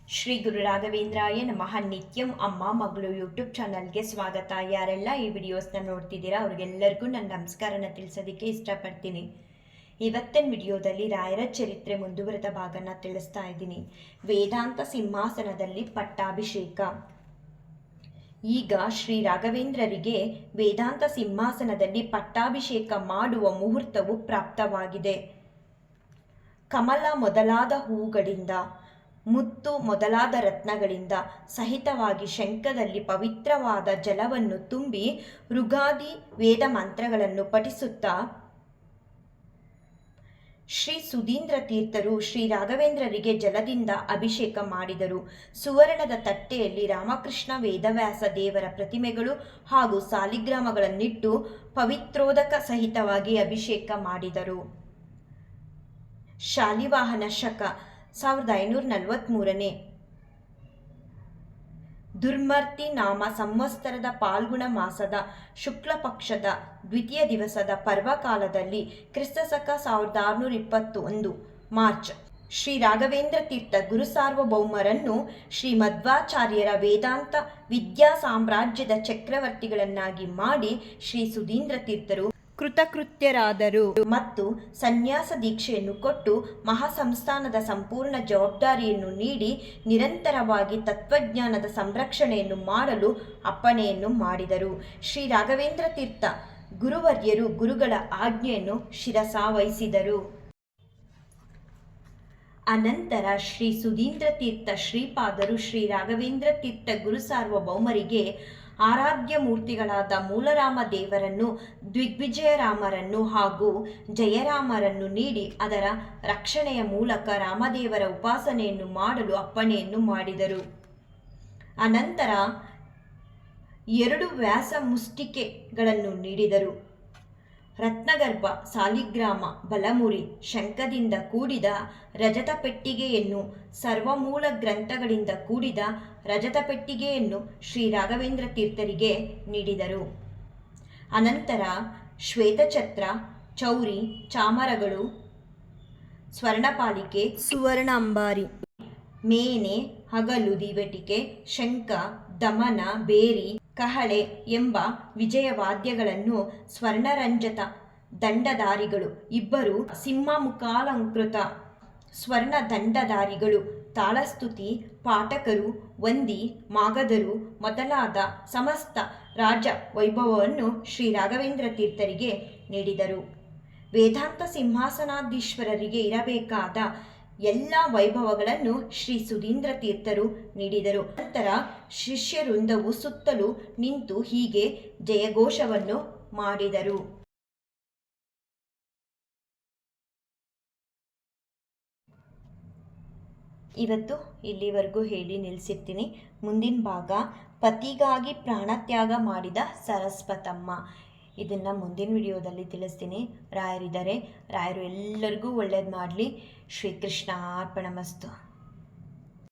ಶ್ರೀ ಗುರು ರಾಘವೇಂದ್ರಾಯ ನಮಃ. ನಿತ್ಯಂ ಅಮ್ಮ ಮಗಳು ಯೂಟ್ಯೂಬ್ ಚಾನಲ್ಗೆ ಸ್ವಾಗತ. ಯಾರೆಲ್ಲ ಈ ವಿಡಿಯೋಸ್ನ ನೋಡ್ತಿದ್ದೀರಾ ಅವ್ರಿಗೆಲ್ಲರಿಗೂ ನನ್ನ ನಮಸ್ಕಾರನ ತಿಳಿಸೋದಕ್ಕೆ ಇಷ್ಟಪಡ್ತೀನಿ. ಇವತ್ತಿನ ವಿಡಿಯೋದಲ್ಲಿ ರಾಯರ ಚರಿತ್ರೆ ಮುಂದುವರೆದ ಭಾಗನ ತಿಳಿಸ್ತಾ ಇದ್ದೀನಿ. ವೇದಾಂತ ಸಿಂಹಾಸನದಲ್ಲಿ ಪಟ್ಟಾಭಿಷೇಕ. ಈಗ ಶ್ರೀ ರಾಘವೇಂದ್ರರಿಗೆ ವೇದಾಂತ ಸಿಂಹಾಸನದಲ್ಲಿ ಪಟ್ಟಾಭಿಷೇಕ ಮಾಡುವ ಮುಹೂರ್ತವು ಪ್ರಾಪ್ತವಾಗಿದೆ. ಕಮಲ ಮೊದಲಾದ ಹೂಗಳಿಂದ, ಮುತ್ತು ಮೊದಲಾದ ರತ್ನಗಳಿಂದ ಸಹಿತವಾಗಿ ಶಂಖದಲ್ಲಿ ಪವಿತ್ರವಾದ ಜಲವನ್ನು ತುಂಬಿ ಋಗಾದಿ ವೇದ ಮಂತ್ರಗಳನ್ನು ಪಠಿಸುತ್ತಾ ಶ್ರೀ ಸುಧೀಂದ್ರ ತೀರ್ಥರು ಶ್ರೀ ರಾಘವೇಂದ್ರರಿಗೆ ಜಲದಿಂದ ಅಭಿಷೇಕ ಮಾಡಿದರು. ಸುವರ್ಣದ ತಟ್ಟೆಯಲ್ಲಿ ರಾಮಕೃಷ್ಣ ವೇದವ್ಯಾಸ ದೇವರ ಪ್ರತಿಮೆಗಳು ಹಾಗೂ ಸಾಲಿಗ್ರಾಮಗಳನ್ನಿಟ್ಟು ಪವಿತ್ರೋದಕ ಸಹಿತವಾಗಿ ಅಭಿಷೇಕ ಮಾಡಿದರು. ಶಾಲಿವಾಹನ ಶಕ 1543 ದುರ್ಮರ್ತಿ ನಾಮ ಸಂವತ್ಸರದ ಪಾಲ್ಗುಣ ಮಾಸದ ಶುಕ್ಲ ಪಕ್ಷದ ದ್ವಿತೀಯ ದಿವಸದ ಪರ್ವಕಾಲದಲ್ಲಿ ಕ್ರಿಸ್ತಶಕ 1621 ಮಾರ್ಚ್ ಶ್ರೀ ರಾಘವೇಂದ್ರ ತೀರ್ಥ ಗುರು ಸಾರ್ವಭೌಮರನ್ನು ಶ್ರೀ ಮಧ್ವಾಚಾರ್ಯರ ವೇದಾಂತ ವಿದ್ಯಾ ಸಾಮ್ರಾಜ್ಯದ ಚಕ್ರವರ್ತಿಗಳನ್ನಾಗಿ ಮಾಡಿ ಶ್ರೀ ಸುಧೀಂದ್ರ ತೀರ್ಥರು ಕೃತಕೃತ್ಯರಾದರು ಮತ್ತು ಸನ್ಯಾಸ ದೀಕ್ಷೆಯನ್ನು ಕೊಟ್ಟು ಮಹಾಸಂಸ್ಥಾನದ ಸಂಪೂರ್ಣ ಜವಾಬ್ದಾರಿಯನ್ನು ನೀಡಿ ನಿರಂತರವಾಗಿ ತತ್ವಜ್ಞಾನದ ಸಂರಕ್ಷಣೆಯನ್ನು ಮಾಡಲು ಅಪ್ಪಣೆಯನ್ನು ಮಾಡಿದರು. ಶ್ರೀ ರಾಘವೇಂದ್ರ ತೀರ್ಥ ಗುರುವರ್ಯರು ಗುರುಗಳ ಆಜ್ಞೆಯನ್ನು ಶಿರಸಾವಹಿಸಿದರು. ಅನಂತರ ಶ್ರೀ ಸುಧೀಂದ್ರ ತೀರ್ಥ ಶ್ರೀಪಾದರು ಶ್ರೀ ರಾಘವೇಂದ್ರ ತೀರ್ಥ ಗುರು ಸಾರ್ವಭೌಮರಿಗೆ ಆರಾಧ್ಯ ಮೂರ್ತಿಗಳಾದ ಮೂಲರಾಮ ದೇವರನ್ನು, ದಿಗ್ವಿಜಯರಾಮರನ್ನು ಹಾಗೂ ಜಯರಾಮರನ್ನು ನೀಡಿ ಅದರ ರಕ್ಷಣೆಯ ಮೂಲಕ ರಾಮದೇವರ ಉಪಾಸನೆಯನ್ನು ಮಾಡಲು ಅಪ್ಪಣೆಯನ್ನು ಮಾಡಿದರು. ಅನಂತರ 2 ವ್ಯಾಸ ಮುಷ್ಟಿಕೆಗಳನ್ನು ನೀಡಿದರು. ರತ್ನಗರ್ಭ, ಸಾಲಿಗ್ರಾಮ, ಬಲಮುರಿ, ಶಂಖದಿಂದ ಕೂಡಿದ ರಜತ ಪೆಟ್ಟಿಗೆಯನ್ನು, ಸರ್ವಮೂಲ ಗ್ರಂಥಗಳಿಂದ ಕೂಡಿದ ರಜತ ಪೆಟ್ಟಿಗೆಯನ್ನು ಶ್ರೀ ರಾಘವೇಂದ್ರ ತೀರ್ಥರಿಗೆ ನೀಡಿದರು. ಅನಂತರ ಶ್ವೇತಛತ್ರ, ಚೌರಿ, ಚಾಮರಗಳು, ಸ್ವರ್ಣಪಾಲಿಕೆ, ಸುವರ್ಣ ಅಂಬಾರಿ, ಮೇನೆ, ಹಗಲು ದೀವಟಿಕೆ, ಶಂಖ, ದಮನ, ಬೇರಿ, ಕಹಳೆ ಎಂಬ ವಿಜಯವಾದ್ಯಗಳನ್ನು ಸ್ವರ್ಣರಂಜತ ದಂಡಧಾರಿಗಳು, 2 ಸಿಂಹಮುಖಾಲಂಕೃತ ಸ್ವರ್ಣ ದಂಡಧಾರಿಗಳು, ತಾಳಸ್ತುತಿ ಪಾಠಕರು, ವಂದಿ, ಮಾಗಧರು ಮೊದಲಾದ ಸಮಸ್ತ ರಾಜ ವೈಭವವನ್ನು ಶ್ರೀ ರಾಘವೇಂದ್ರ ತೀರ್ಥರಿಗೆ ನೀಡಿದರು. ವೇದಾಂತ ಸಿಂಹಾಸನಾಧೀಶ್ವರರಿಗೆ ಇರಬೇಕಾದ ಎಲ್ಲ ವೈಭವಗಳನ್ನು ಶ್ರೀ ಸುಧೀಂದ್ರ ತೀರ್ಥರು ನೀಡಿದರು. ನಂತರ ಶಿಷ್ಯವೃಂದವು ಸುತ್ತಲೂ ನಿಂತು ಹೀಗೆ ಜಯಘೋಷವನ್ನು ಮಾಡಿದರು. ಇವತ್ತು ಇಲ್ಲಿವರೆಗೂ ಹೇಳಿ ನಿಲ್ಲಿಸಿರ್ತೀನಿ. ಮುಂದಿನ ಭಾಗ ಪತಿಗಾಗಿ ಪ್ರಾಣತ್ಯಾಗ ಮಾಡಿದ ಸರಸ್ವತಮ್ಮ. ಇದನ್ನು ಮುಂದಿನ ವಿಡಿಯೋದಲ್ಲಿ ತಿಳಿಸ್ತೀನಿ. ರಾಯರಿದ್ದಾರೆ, ರಾಯರು ಎಲ್ಲರಿಗೂ ಒಳ್ಳೇದು ಮಾಡಲಿ. ಶ್ರೀಕೃಷ್ಣ ಅರ್ಪಣಮಸ್ತು.